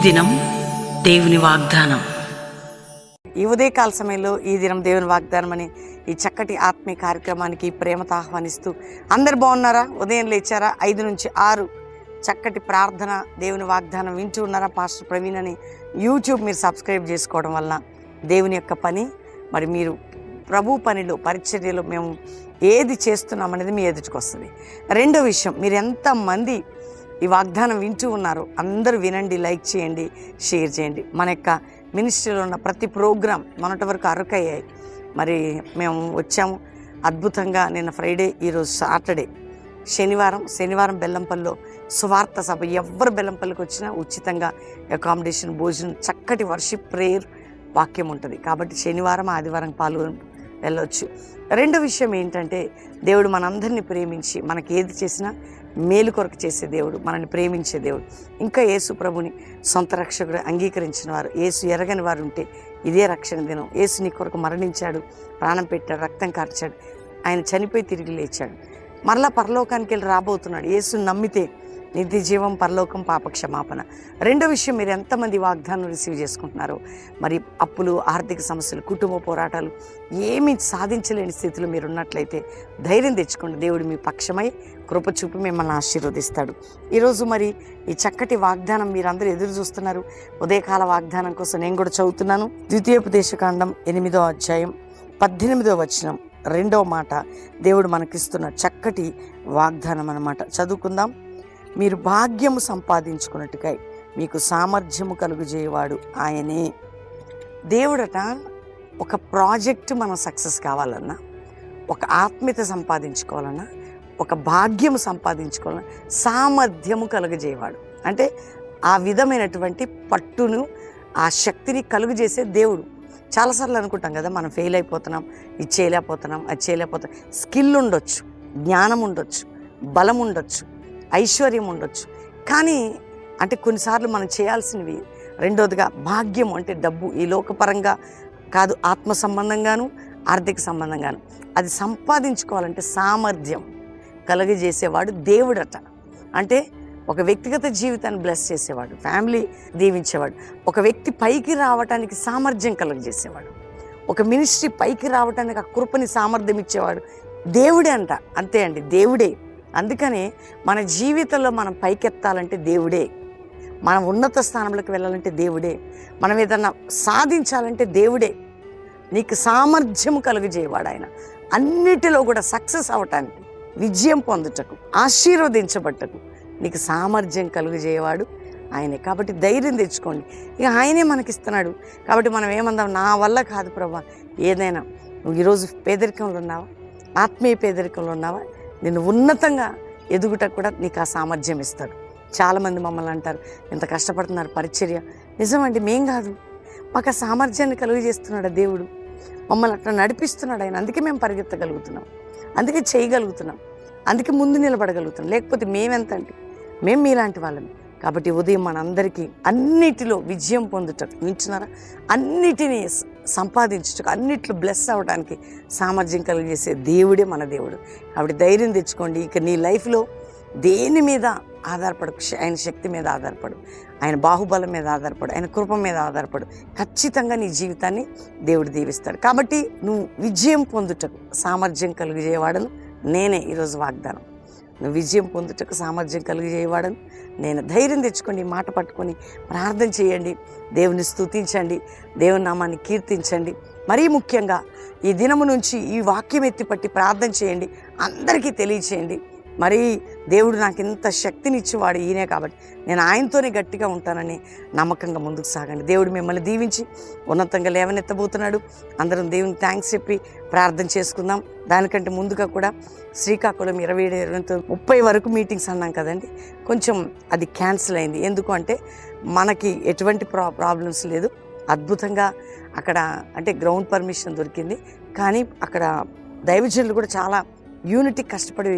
దినం దేవుని వాగ్దానం. ఈ ఉదయకాల సమయంలో ఈ దినం దేవుని వాగ్దానం అని ఈ చక్కటి ఆత్మీయ కార్యక్రమానికి ప్రేమతో ఆహ్వానిస్తూ, అందరు బాగున్నారా? ఉదయం లేచారా? 5 నుంచి 6 చక్కటి ప్రార్థన దేవుని వాగ్దానం వింటూ ఉన్నారా? పాస్టర్ ప్రవీణ్ అని యూట్యూబ్ మీరు సబ్స్క్రైబ్ చేసుకోవడం వలన దేవుని యొక్క పని, మరి మీరు ప్రభు పనిలో పరిచర్యలో మేము ఏది చేస్తున్నామనేది మీ ఎదుటికి వస్తుంది. రెండో విషయం, మీరు ఎంతమంది ఈ వాగ్దానం వింటూ ఉన్నారు, అందరూ వినండి, లైక్ చేయండి, షేర్ చేయండి. మన యొక్క మినిస్ట్రీలో ఉన్న ప్రతి ప్రోగ్రాం మొన్నటి వరకు అరకయ్యాయి. మరి మేము వచ్చాము అద్భుతంగా. నిన్న ఫ్రైడే, ఈరోజు సాటర్డే, శనివారం బెల్లంపల్లిలో సువార్త సభ. ఎవరు బెల్లంపల్లికి వచ్చినా ఉచితంగా అకామిడేషన్, భోజనం, చక్కటి వర్షిప్, ప్రేయర్, వాక్యం ఉంటుంది. కాబట్టి శనివారం ఆదివారం పాల్గొని వెళ్ళొచ్చు. రెండో విషయం ఏంటంటే, దేవుడు మనందరినీ ప్రేమించి మనకి ఏది చేసినా మేలు కొరకు చేసే దేవుడు, మనల్ని ప్రేమించే దేవుడు. ఇంకా యేసు ప్రభుని సొంత రక్షకుడు అంగీకరించిన వారు, యేసు ఎరగని వారు ఉంటే ఇదే రక్షణ దినం. యేసు నీ కొరకు మరణించాడు, ప్రాణం పెట్టాడు, రక్తం కార్చాడు, ఆయన చనిపోయి తిరిగి లేచాడు, మరలా పరలోకానికి వెళ్ళి రాబోతున్నాడు. యేసుని నమ్మితే నిత్య జీవం, పరలోకం, పాపక్షమాపణ. రెండో విషయం, మీరు ఎంతమంది వాగ్దానం రిసీవ్ చేసుకుంటున్నారో, మరి అప్పులు, ఆర్థిక సమస్యలు, కుటుంబ పోరాటాలు, ఏమీ సాధించలేని స్థితిలో మీరు ఉన్నట్లయితే ధైర్యం తెచ్చుకోండి. దేవుడు మీ పక్షమై కృప చూపి మిమ్మల్ని ఆశీర్వదిస్తాడు. ఈరోజు మరి ఈ చక్కటి వాగ్దానం మీరందరూ ఎదురు చూస్తున్నారు. ఉదయకాల వాగ్దానం కోసం నేను కూడా చదువుతున్నాను. ద్వితీయోపదేశకాండం 8వ అధ్యాయం 18వ వచనం 2వ మాట దేవుడు మనకిస్తున్న చక్కటి వాగ్దానం అన్నమాట. చదువుకుందాం. మీరు భాగ్యము సంపాదించుకున్నట్టుకై మీకు సామర్థ్యము కలుగజేయవాడు ఆయనే. దేవుడట ఒక ప్రాజెక్టు మనం సక్సెస్ కావాలన్నా, ఒక ఆత్మీయత సంపాదించుకోవాలన్నా, ఒక భాగ్యము సంపాదించుకోవాలన్నా సామర్థ్యము కలుగజేయవాడు. అంటే ఆ విధమైనటువంటి పట్టును, ఆ శక్తిని కలుగజేసే దేవుడు. చాలాసార్లు అనుకుంటాం కదా, మనం ఫెయిల్ అయిపోతున్నాం, ఇది చేయలేకపోతున్నాం, అది చేయలేకపోతున్నాం. స్కిల్ ఉండొచ్చు, జ్ఞానం ఉండొచ్చు, బలం ఉండొచ్చు, ఐశ్వర్యం ఉండొచ్చు. కానీ అంటే కొన్నిసార్లు మనం చేయాల్సినవి రెండోదిగా భాగ్యం అంటే డబ్బు. ఈ లోకపరంగా కాదు, ఆత్మ సంబంధంగాను, ఆర్థిక సంబంధంగాను అది సంపాదించుకోవాలంటే సామర్థ్యం కలుగజేసేవాడు దేవుడట. అంటే ఒక వ్యక్తిగత జీవితాన్ని బ్లెస్ చేసేవాడు, ఫ్యామిలీ దీవించేవాడు, ఒక వ్యక్తి పైకి రావటానికి సామర్థ్యం కలుగజేసేవాడు, ఒక మినిస్ట్రీ పైకి రావటానికి ఆ కృపని సామర్థ్యం ఇచ్చేవాడు దేవుడే అంట. అంతే అండి, దేవుడే. అందుకనే మన జీవితంలో మనం పైకెత్తాలంటే దేవుడే, మనం ఉన్నత స్థానంలోకి వెళ్ళాలంటే దేవుడే, మనం ఏదన్నా సాధించాలంటే దేవుడే. నీకు సామర్థ్యం కలుగజేయవాడు ఆయన. అన్నిటిలో కూడా సక్సెస్ అవ్వటానికి, విజయం పొందుటకు, ఆశీర్వదించబట్టకు నీకు సామర్థ్యం కలుగజేయవాడు ఆయనే. కాబట్టి ధైర్యం తెచ్చుకోండి. ఇక ఆయనే మనకిస్తున్నాడు. కాబట్టి మనం ఏమందాం, నా వల్ల కాదు ప్రభా. ఏదైనా నువ్వు ఈరోజు పేదరికంలో ఉన్నావా, ఆత్మీయ పేదరికంలో ఉన్నావా, నిన్ను ఉన్నతంగా ఎదుగుటకు కూడా నీకు ఆ సామర్థ్యం ఇస్తాడు. చాలామంది మమ్మల్ని అంటారు, ఎంత కష్టపడుతున్నారు పరిచర్య. నిజమండి, మేం కాదు, మాకు ఆ సామర్థ్యాన్ని కలుగజేస్తున్నాడు దేవుడు. మమ్మల్ని అట్లా నడిపిస్తున్నాడు ఆయన. అందుకే మేము పరిగెత్తగలుగుతున్నాం, అందుకే చేయగలుగుతున్నాం, అందుకే ముందు నిలబడగలుగుతున్నాం. లేకపోతే మేమెంత అంటే మేము మీలాంటి వాళ్ళం. కాబట్టి ఉదయం మనందరికీ అన్నిటిలో విజయం పొందుటకు, వింటున్నారా, అన్నిటినీ సంపాదించుటకు, అన్నిట్లో బ్లెస్ అవ్వడానికి సామర్థ్యం కలిగజేసే దేవుడే మన దేవుడు. కాబట్టి ధైర్యం తెచ్చుకోండి. ఇక నీ లైఫ్లో దేని మీద ఆధారపడు, ఆయన శక్తి మీద ఆధారపడు, ఆయన బాహుబలం మీద ఆధారపడు, ఆయన కృప మీద ఆధారపడు. ఖచ్చితంగా నీ జీవితాన్ని దేవుడు దీవిస్తాడు. కాబట్టి నువ్వు విజయం పొందుటకు సామర్థ్యం కలిగజేయవాడను నేనే. ఈరోజు వాగ్దానం, నువ్వు విజయం పొందుటకు సామర్థ్యం కలిగజేయవాడను నేను. ధైర్యం తెచ్చుకోండి, మాట పట్టుకొని ప్రార్థన చేయండి, దేవుని స్తుతించండి, దేవుని నామాన్ని కీర్తించండి. మరీ ముఖ్యంగా ఈ దినము నుంచి ఈ వాక్యం ఎత్తిపట్టి ప్రార్థన చేయండి, అందరికీ తెలియచేయండి. మరి దేవుడు నాకు ఇంత శక్తినిచ్చేవాడు ఈయనే, కాబట్టి నేను ఆయనతోనే గట్టిగా ఉంటానని నమ్మకంగా ముందుకు సాగండి. దేవుడు మిమ్మల్ని దీవించి ఉన్నతంగా లేవనెత్తబోతున్నాడు. అందరం దేవుని థ్యాంక్స్ చెప్పి ప్రార్థన చేసుకుందాం. దానికంటే ముందుగా కూడా శ్రీకాకుళం 27, 30 వరకు మీటింగ్స్ అన్నాం కదండి, కొంచెం అది క్యాన్సిల్ అయింది. ఎందుకు అంటే మనకి ఎటువంటి ప్రాబ్లమ్స్ లేదు. అద్భుతంగా అక్కడ అంటే గ్రౌండ్ పర్మిషన్ దొరికింది. కానీ అక్కడ దైవజనులు కూడా చాలా యూనిటీ కష్టపడి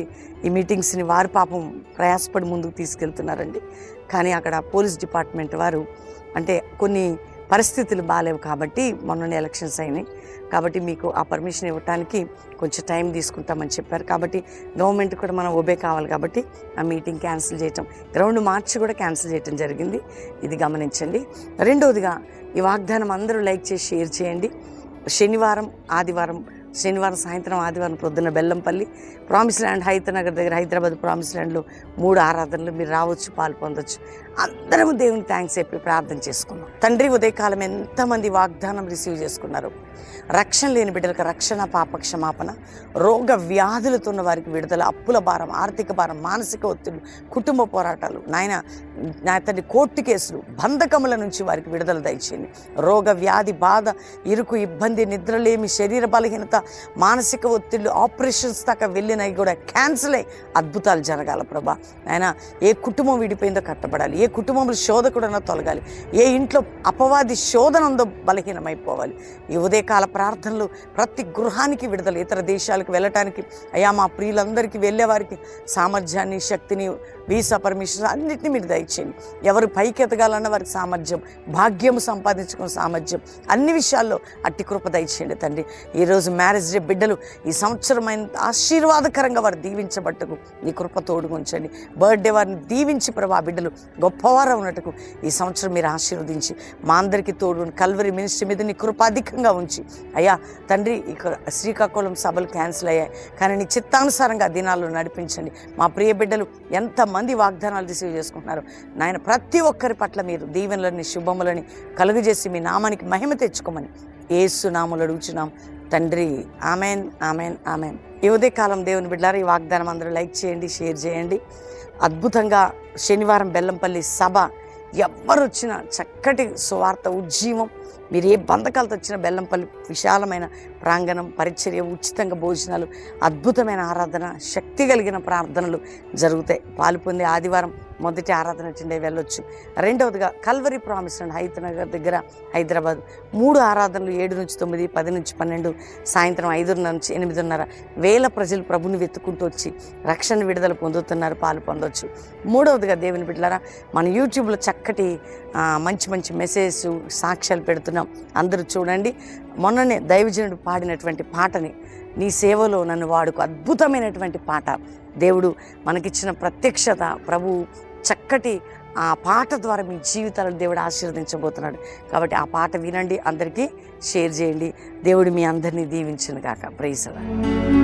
ఈ మీటింగ్స్ని వారు పాపం ప్రయాసపడి ముందుకు తీసుకెళ్తున్నారండి. కానీ అక్కడ పోలీస్ డిపార్ట్మెంట్ వారు అంటే కొన్ని పరిస్థితులు బాగాలేవు కాబట్టి మొన్ననే ఎలక్షన్స్ అయినాయి కాబట్టి మీకు ఆ పర్మిషన్ ఇవ్వడానికి కొంచెం టైం తీసుకుంటామని చెప్పారు. కాబట్టి గవర్నమెంట్ కూడా మనం ఒబే కావాలి కాబట్టి ఆ మీటింగ్ క్యాన్సిల్ చేయటం, గ్రౌండ్ మార్చ్ కూడా క్యాన్సిల్ చేయటం జరిగింది. ఇది గమనించండి. రెండవదిగా ఈ వాగ్దానం అందరూ లైక్ చేసి షేర్ చేయండి. శనివారం సాయంత్రం, ఆదివారం ప్రొద్దున బెల్లంపల్లి ప్రామిస్ ల్యాండ్ హైతనగర్ దగ్గర హైదరాబాద్ ప్రామిస్ ల్యాండ్లో 3 ఆరాధనలు మీరు రావచ్చు, పాలు పొందొచ్చు. అందరం దేవుని థ్యాంక్స్ చెప్పి ప్రార్థన చేసుకున్నాం. తండ్రి, ఉదయకాలం ఎంతమంది వాగ్దానం రిసీవ్ చేసుకున్నారు. రక్షణ లేని బిడ్డలకు రక్షణ, పాప క్షమాపణ, రోగ వ్యాధులతో ఉన్న వారికి విడుదల, అప్పుల భారం, ఆర్థిక భారం, మానసిక ఒత్తిడి, కుటుంబ పోరాటాలు, నా తండ్రి కోర్టు కేసులు, బంధకముల నుంచి వారికి విడుదల దయచేయండి. రోగ వ్యాధి బాధ, ఇరుకు ఇబ్బంది, నిద్రలేమి, శరీర బలహీనత, మానసిక ఒత్తిళ్ళు, ఆపరేషన్స్ దాకా వెళ్ళినవి కూడా క్యాన్సిల్ అయ్యి అద్భుతాలు జరగాల ప్రభా. ఆయన ఏ కుటుంబం విడిపోయిందో కట్టబడాలి, ఏ కుటుంబంలో శోధకుడనో తొలగాలి, ఏ ఇంట్లో అపవాది శోధనందో బలహీనమైపోవాలి. ఈ ఉదయకాల ప్రార్థనలు ప్రతి గృహానికి విడుదల, ఇతర దేశాలకు వెళ్ళటానికి అయ్యా మా ప్రియులందరికీ వెళ్ళేవారికి సామర్థ్యాన్ని, శక్తిని, వీసా పర్మిషన్ అన్నింటినీ మీరు దయచేయండి. ఎవరు పైకి ఎదగాలన్న వారికి సామర్థ్యం, భాగ్యము సంపాదించుకున్న సామర్థ్యం, అన్ని విషయాల్లో అట్టి కృప దయచేయండి తండ్రి. ఈరోజు మ్యారేజ్ డే బిడ్డలు ఈ సంవత్సరమైన ఆశీర్వాదకరంగా వారు దీవించబట్టకు నీ కృప తోడుగా ఉంచండి. బర్త్డే వారిని దీవించి ప్రభా బిడ్డలు గొప్పవారు ఉన్నట్టుకు ఈ సంవత్సరం మీరు ఆశీర్వదించి మా అందరికీ తోడు కల్వరి మినిస్ట్రీ మీద నీ కృప అధికంగా ఉంచి అయ్యా తండ్రి, ఇక శ్రీకాకుళం సభలు క్యాన్సిల్ అయ్యాయి కానీ నీ చిత్తానుసారంగా దినాల్లో నడిపించండి. మా ప్రియ బిడ్డలు ఎంతమంది వాగ్దానాలు రిసీవ్ చేసుకుంటున్నారు నాయన, ప్రతి ఒక్కరి పట్ల మీరు దీవెనలని, శుభములని కలుగజేసి మీ నామానికి మహిమ తెచ్చుకోమని యేసు నామములో అడుగుచున్నాం తండ్రి. Amen, amen, amen. ఈ ఉదయకాలం దేవుని బిడ్డలారా, ఈ వాగ్దానం అందరూ లైక్ చేయండి, షేర్ చేయండి. అద్భుతంగా శనివారం బెల్లంపల్లి సభ, ఎవరు వచ్చినా చక్కటి సువార్త, ఉజ్జీవం. మీరు ఏ బంధకాలతో వచ్చినా బెల్లంపల్లి విశాలమైన ప్రాంగణం, పరిచర్య, ఉచితంగా భోజనాలు, అద్భుతమైన ఆరాధన, శక్తి కలిగిన ప్రార్థనలు జరుగుతాయి. పాలు పొందే ఆదివారం మొదటి ఆరాధన అటెండ్ వెళ్ళొచ్చు. రెండవదిగా కల్వరి ప్రామిస్ ల్యాండ్ హైతనగర్ దగ్గర హైదరాబాద్ 3 ఆరాధనలు 7 నుంచి 9, 10 నుంచి 12, సాయంత్రం 5:30 నుంచి 8:30 వేల ప్రజలు ప్రభుని వెతుక్కుంటూ వచ్చి రక్షణ విడుదల పొందుతున్నారు, పాలు పొందొచ్చు. మూడవదిగా దేవుని బిడ్డలారా, మన యూట్యూబ్లో చక్కటి మంచి మంచి మెసేజ్ సాక్ష్యాలు పెడుతున్నాం, అందరూ చూడండి. మొన్ననే దైవజనుడు పాడినటువంటి పాటని, నీ సేవలో నన్ను వాడుకు, అద్భుతమైనటువంటి పాట. దేవుడు మనకిచ్చిన ప్రత్యక్షత, ప్రభు చక్కటి ఆ పాట ద్వారా మీ జీవితాలను దేవుడు ఆశీర్వదించబోతున్నాడు. కాబట్టి ఆ పాట వినండి, అందరికీ షేర్ చేయండి. దేవుడు మీ అందరినీ దీవించును గాక. Praise the lord.